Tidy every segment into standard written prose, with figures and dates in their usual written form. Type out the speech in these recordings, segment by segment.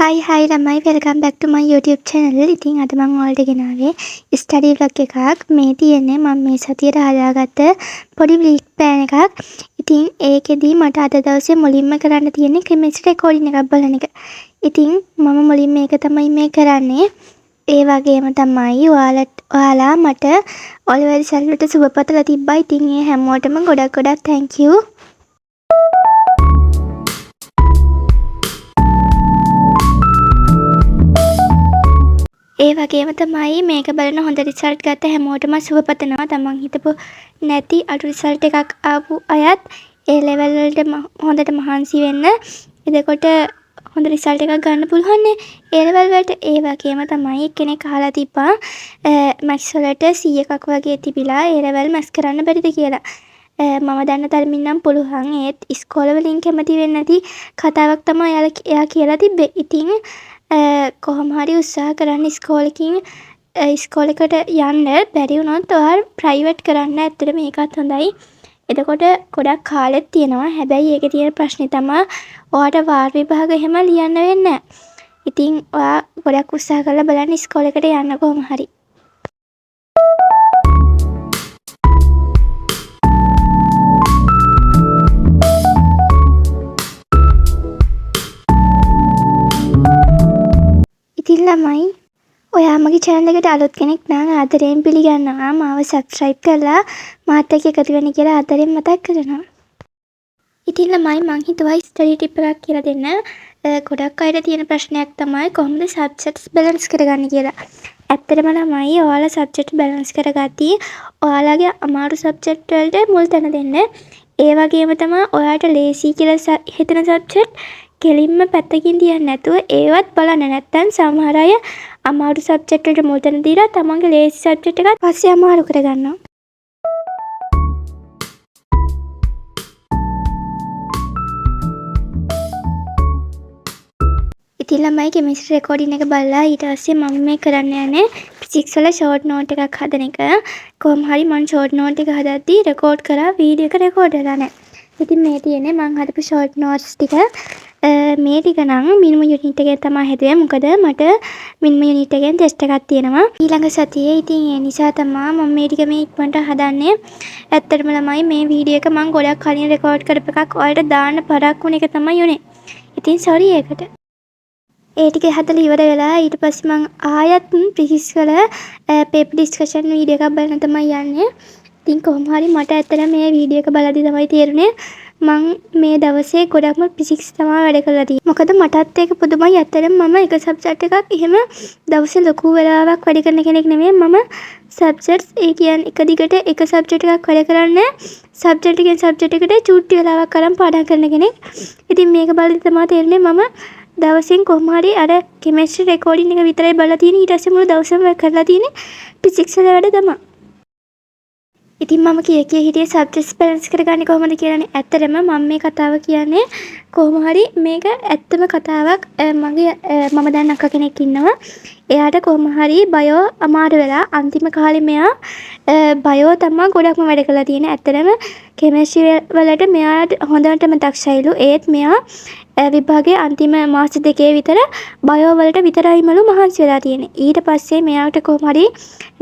Hi ළමයි welcome back to my YouTube channel. ඉතින් අද මම ඔයාලට ගෙනාවේ study vlog එකක්. මේ තියෙන්නේ මම මේ සතියේ හදාගත්ත පොඩි week plan එකක්. ඉතින් ඒකෙදි මට අද දවසේ මුලින්ම කරන්න තියෙන්නේ chemistry recording එකක් බලන එක. ඉතින් මම මුලින්ම මේක තමයි මේ කරන්නේ. ඒ වගේම තමයි ඔයාලා මට ඔලිවර් සල්වට සුබපතලා තිබ්බා. ඉතින් ඒ හැමෝටම ගොඩක් thank you. ඒ වගේම තමයි මේක බලන හොඳ රිසල්ට් ගත්ත හැමෝටම සුබපතනවා. තමන් හිතපු නැති අඩු රිසල්ට් එකක් ආපු අයත් ඒ ලෙවල් වලට හොඳට මහන්සි වෙන්න. එතකොට හොඳ රිසල්ට් එකක් ගන්න පුළුවන් නේ ඒ ලෙවල් වලට. ඒ වගේම තමයි කෙනෙක් අහලා තිබ්බා මැක්ස් වලට 100ක් වගේ තිබිලා ඒ ලෙවල් මැක්ස් කරන්න බැරිද කියලා. මම දන්න තරමින් නම් පුළුවන්. ඒත් ඉස්කෝල වලින් කැමති වෙන්නේ නැති කතාවක් තමයි එයා කියලා තිබ්බේ. ඉතින් කොහොම හරි උත්සාහ කරන්න ඉස්කෝලේකට යන්න. බැරි වුණොත් ඔයාලා ප්‍රයිවට් කරන්න. ඇත්තට මේකත් හොඳයි. එතකොට ගොඩක් කාලෙත් තියෙනවා. හැබැයි ඒකේ තියෙන ප්‍රශ්නේ තමයි ඔයාට වාර විභාග එහෙම ලියන්න වෙන්නේ නැහැ. ඉතින් ඔයා ගොඩක් උත්සාහ කරලා බලන්න ඉස්කෝලේකට යන්න කොහොම හරි. ඉතින් ළමයි ඔයා මගේ channel එකට අලුත් කෙනෙක් නම් ආදරයෙන් පිළිගන්නවා. මාව subscribe කරලා මාත් එක්ක එකතු වෙන්න කියලා ආදරයෙන් මතක් කරනවා. ඉතින් ළමයි මං හිතුවා study tip එකක් කියලා දෙන්න. ගොඩක් අයට තියෙන ප්‍රශ්නයක් තමයි කොහොමද subjects balance කරගන්නේ කියලා. ඇත්තටම ළමයි ඔයාලා subject balance කරගත්තී ඔයාලගේ අමාරු subject වලට මුල් තැන දෙන්න. ඒ වගේම තමයි ඔයාට ලේසි කියලා හිතන subject කෙලින්ම පැත්තකින් තියන්න නැතුව ඒවත් බලන්න. නැත්නම් සමහර අය අමාරු සබ්ජෙක්ට් වලට මුල් තැන දීලා තමන්ගේ ලේසි සබ්ජෙක්ට් එකත් පස්සේ අමාරු කරගන්නවා. ඉතින් ළමයි chemistry recording එක බලලා ඊට පස්සේ මම මේ කරන්න යන්නේ physics වල short note එකක් හදන එක. කොහොම හරි මම short note එක හදද්දී record කරා වීඩියෝ එක record වෙලා නැහැ. ඉතින් මේ තියෙන්නේ මම හදපු short notes ටික. මේ ටික නම් මිනිමම් යුනිට් එකෙන් තමයි හැදුවේ. මොකද මට මිනිමම් යුනිට් එකෙන් ටෙස්ට් එකක් තියෙනවා ඊළඟ සතියේ. ඉතින් ඒ නිසා තමයි මම මේ ටික මේ ඉක්මනට හදන්නේ. ඇත්තටම ළමයි මේ වීඩියෝ එක මම ගොඩක් කලින් රෙකෝඩ් කරපු එකක්. ඔයාලට දාන්න පරක්කු වුණ එක තමයි උනේ. ඉතින් sorry ඒකට. ඒ ටික හදලා ඉවර වෙලා ඊට පස්සේ මම ආයත් ෆිසික්ස් වල පේපර් ඩිස්කෂන් වීඩියෝ එකක් බලන්න තමයි යන්නේ. ඉතින් කොහොම හරි මට ඇත්තට මේ වීඩියෝ එක බලද්දි තමයි තේරුනේ මං මේ දවසේ ගොඩක්ම ෆිසික්ස් තමයි වැඩ කරලා තියෙන්නේ. මොකද මටත් ඒක පුදුමයි. ඇත්තටම මම එක සබ්ජෙක්ට් එකක් එහෙම දවසේ ලොකු වෙලාවක් වැඩ කරන කෙනෙක් නෙමෙයි. මම සබ්ජෙක්ට්ස් ඒ කියන්නේ එක දිගට එක සබ්ජෙක්ට් එකක් වැඩ කරන්නේ සබ්ජෙක්ට් එකෙන් සබ්ජෙක්ට් එකට චූටි වෙලාවක් අරන් පාඩම් කරන කෙනෙක්. ඉතින් මේක බලද්දි තමයි තේරෙන්නේ මම දවසින් කොහොම හරි අර chemistry recording එක විතරයි බලලා තියෙන්නේ. ඊට පස්සේ මුළු දවසම කරලා තියෙන්නේ ෆිසික්ස් වල වැඩ තමයි. ඉතින් මම කිය හිටියේ subjects balance කරගන්නේ කොහොමද කියලානේ. ඇත්තටම මම මේ කතාව කියන්නේ කොහොම හරි මේක ඇත්තම කතාවක්. මම දැන් අක්කා කෙනෙක් ඉන්නවා. එයාට කොහොම හරි බයෝ අමාරු වෙලා අන්තිම කාලේ මෙයා බයෝ තමයි ගොඩක්ම වැඩ කරලා තියෙන්නේ. ඇත්තටම chemistry වලට මෙයාට හොඳටම දක්ෂයිලු. ඒත් මෙයා විභාගයේ අන්තිම මාස දෙකේ විතර බයෝ වලට විතරයිමලු මහන්සි වෙලා තියෙන්නේ. ඊට පස්සේ මෙයාට කොහොම හරි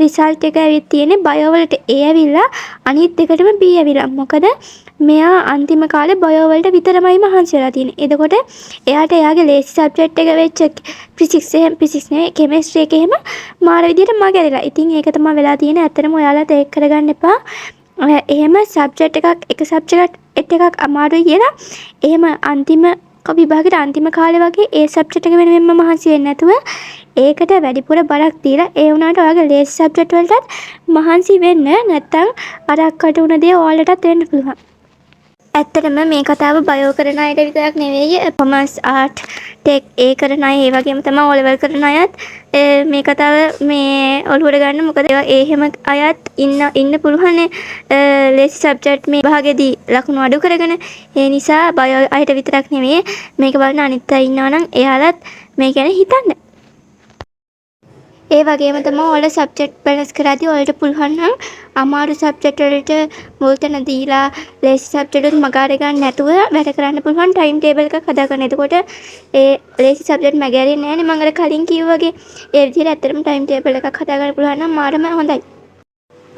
රිසල්ට් එක ඇවිත් තියෙන්නේ බයෝ වලට A ඇවිල්ලා අනිත් දෙකටම B ඇවිල්ලා. මොකද මෙයා අන්තිම කාලේ බයෝ වලට විතරමයි මහන්සි වෙලා තියෙන්නේ. එතකොට එයාට එයාගේ ලේසි සබ්ජෙක්ට් එක වෙච්ච ෆිසික්ස් නේ කෙමිස්ට්‍රි එක එහෙම මාර විදියට මගහැරලා. ඉතින් ඒක තමයි වෙලා තියෙන්නේ. ඇත්තටම ඔයාලා ඒක කරගන්න එපා. එහෙම සබ්ජෙක්ට් එක සබ්ජෙක්ට් එකක් අමාරුයි කියලා එහෙම අන්තිම විභාගයට අන්තිම කාලේ වගේ ඒ සබ්ජෙක්ට් එක වෙනුවෙන්ම මහන්සි වෙන්නේ නැතුව ඒකට වැඩිපුර බරක් දීලා ඒ වුණාට ඔයාගේ ලේසි සබ්ජෙක්ට් වලටත් මහන්සි වෙන්න. නැත්තම් අර අක්කට උන දේ ඔයාලටත් වෙන්න පුළුවන්. ඇත්තටම මේ කතාව බයෝ කරන අයට විතරක් නෙවෙයි. කොමර්ස් ආර්ට් ටෙක් ඒ කරන අය ඒ වගේම තමයි O level කරන අයත් මේ කතාව මේ ඔලුවට ගන්න. මොකද ඒ හැම අයත් ඉන්න පුළුවන් ලේසි සබ්ජෙක්ට් මේ භාගෙදී ලකුණු අඩු කරගෙන. ඒ නිසා බයෝ අයට විතරක් නෙවෙයි මේක බලන අනිත් අය ඉන්නවා නම් එයාලත් මේ ගැන හිතන්න. ඒ වගේම තමයි ඔයාලා සබ්ජෙක්ට් බැලන්ස් කරද්දී ඔයාලට පුළුවන් නම් අමාරු සබ්ජෙක්ට් වලට මුල් තැන දීලා ලේසි සබ්ජෙක්ට් වලට මග අර ගන්න නැතුව වැඩ කරන්න පුළුවන් ටයිම් ටේබල් එකක් හදාගන්න. එතකොට ඒ ලේසි සබ්ජෙක්ට් මග ඇරෙන්නේ නැහැ නේ. මම අර කලින් කිව්වා වගේ ඒ විදිහට ඇත්තටම ටයිම් ටේබල් එකක් හදාගන්න පුළුවන් නම් මාරම හොඳයි.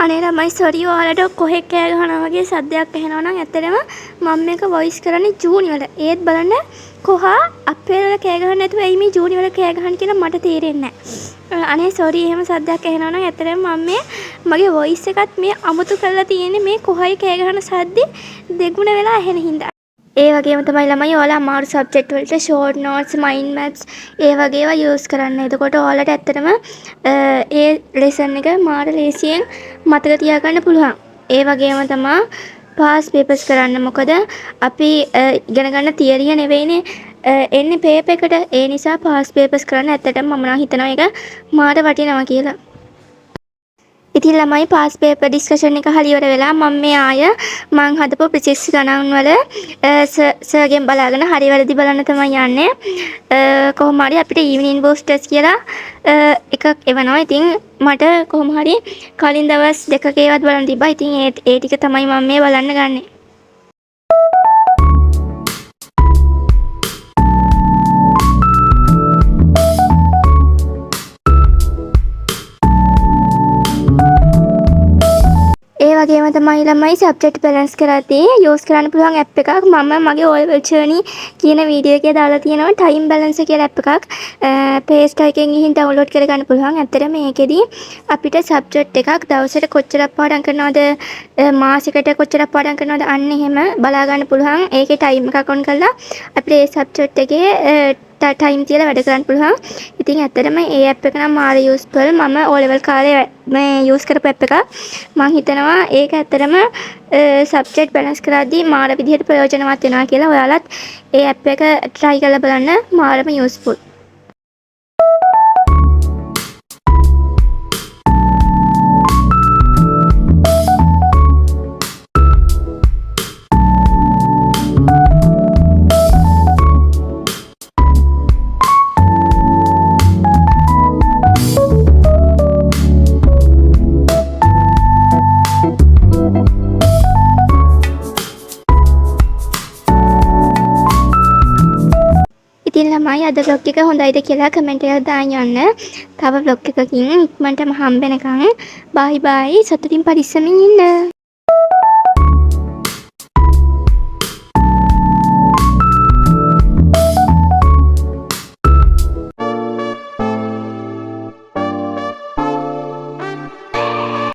අනේ ළමයි සෝරි ඔයාලට කොහෙක් කෑ ගහනවා වගේ සද්දයක් ඇහෙනවා නම් ඇත්තටම මම මේක වොයිස් කරන්නේ ජූනි වල. ඒත් බලන්න කොහා අපේ වල කෑ ගහන්න නැතුව එයි මේ ජූනි වල කෑ ගහන්න කියලා මට තේරෙන්නේ නැහැ. අනේ සෝරි එහෙම සද්දයක් ඇහෙනවා නම් ඇත්තටම මම මගේ වොයිස් එකත් මේ අමුතු කරලා තියෙන්නේ මේ කොහයි කෑ ගහන සද්දේ දෙගුණ වෙලා ඇහෙන හින්දා. ඒ වගේම තමයි ළමයි ඔයාලා අමාරු සබ්ජෙක්ට් වලට ෂෝට් නෝට්ස්, මයින්ඩ් මැප්ස් ඒ වගේ ඒවා යූස් කරන්න. එතකොට ඔයාලට ඇත්තටම ඒ ලෙසන් එක මාර ලේසියෙන් මතක තියාගන්න පුළුවන්. ඒ වගේම තමයි පාස් පේපර්ස් කරන්න. මොකද අපි ඉගෙන ගන්න තියරිය නෙවෙයිනේ එන්නේ පේපර් එකට. ඒ නිසා පාස් පේපර්ස් කරන්න ඇත්තටම මම නම් හිතනවා ඒක මාර වටිනවා කියලා. ඉතින් ළමයි පාස් පේපර් ඩිස්කෂන් එක හරි ඉවර වෙලා මම මේ ආය මං හදපු ප්‍රොජෙක්ට්ස් ගණන් වල සර්ගෙන් බලාගෙන හරි වැරදි බලන්න තමයි යන්නේ. කොහොම හරි අපිට ඊවිනින් බූස්ටර්ස් කියලා එකක් එවනවා. ඉතින් මට කොහොම හරි කලින් දවස් දෙකක ඒවත් බලන්න තිබ්බා. ඉතින් ඒ ටික තමයි මම මේ බලන්න ගන්නේ. ඒ වගේම තමයි ළමයි සබ්ජෙක්ට් බැලන්ස් කරද්දී යූස් කරන්න පුළුවන් ඇප් එකක් මම මගේ O level journey කියන වීඩියෝ එකේ දාලා තියෙනවා. ටයිම් බැලන්සර් කියලා ඇප් එකක් Play Store එකෙන් ගිහින් ඩවුන්ලෝඩ් කරගන්න පුළුවන්. ඇත්තට මේකෙදි අපිට සබ්ජෙක්ට් එකක් දවසට කොච්චරක් පාඩම් කරනවද මාසෙකට කොච්චරක් පාඩම් කරනවද අන්න එහෙම බලා ගන්න පුළුවන්. ඒකේ ටයිම් එකක් ඔන් කරලා අපිට ඒ සබ්ජෙක්ට් එකේ ටයිම් තියලා වැඩ කරන්න පුළුවන්. ඉතින් ඇත්තටම ඒ ඇප් එක නම් මාර යූස්ෆුල්. මම O level කාලේ මේ යූස් කරපු ඇප් එකක්. මම හිතනවා ඒක ඇත්තටම සබ්ජෙක්ට් බැලන්ස් කරද්දී මාර විදිහට ප්‍රයෝජනවත් වෙනවා කියලා. ඔයාලත් ඒ ඇප් එක try කරලා බලන්න. මාරම යූස්ෆුල්. ඉතින් ළමයි අද vlog එක හොඳයිද කියලා කමෙන්ට් එකක් දාන්න යන්න. තව vlog එකකින් ඉක්මනටම හම්බ වෙනකන් bye bye. සතුටින් පරිස්සමින් ඉන්න.